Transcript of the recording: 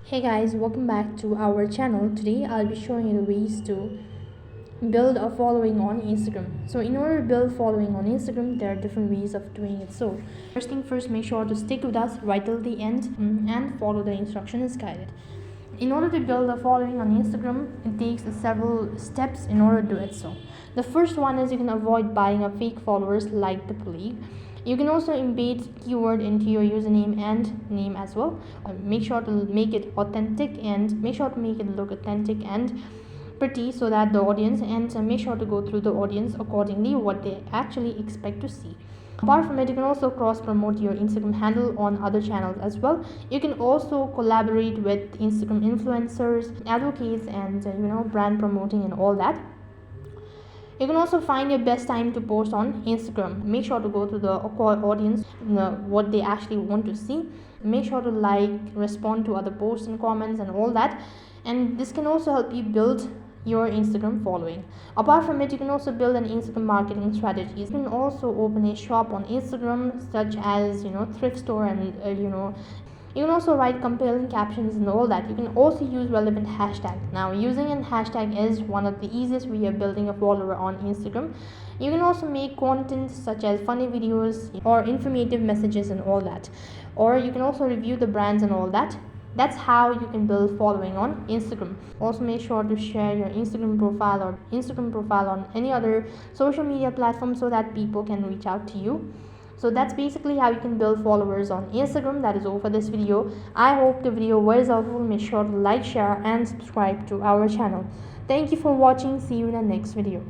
Hey guys, welcome back to our channel. Today I'll be showing you the ways to build a following on Instagram. So in order to build following on Instagram, there are different ways of doing it. So first thing first, make sure to stick with us right till the end and follow the instructions guided. In order to build a following on Instagram, it takes several steps in order to do it. So the first one is you can avoid buying up fake followers like the plague. You can also embed keyword into your username and name as well. Make sure to make it authentic and make sure to make it look authentic and pretty so that the audience, and make sure to go through the audience accordingly what they actually expect to see. Apart from it, you can also cross promote your Instagram handle on other channels as well. You can also collaborate with Instagram influencers, advocates, and brand promoting and all that. You can also find your best time to post on Instagram. Make sure to go to the audience, what they actually want to see. Make sure to like, respond to other posts and comments and all that. And this can also help you build your Instagram following. Apart from it, you can also build an Instagram marketing strategy. You can also open a shop on Instagram, such as thrift store, and you can also write compelling captions and all that. You can also use relevant hashtag. Now, using a hashtag is one of the easiest way of building a follower on Instagram. You can also make content such as funny videos or informative messages and all that. Or you can also review the brands and all that. That's how you can build following on Instagram. Also, make sure to share your Instagram profile on any other social media platform so that people can reach out to you. So that's basically how you can build followers on Instagram. That is all for this video. I hope the video was helpful. Make sure to like, share and subscribe to our channel. Thank you for watching. See you in the next video.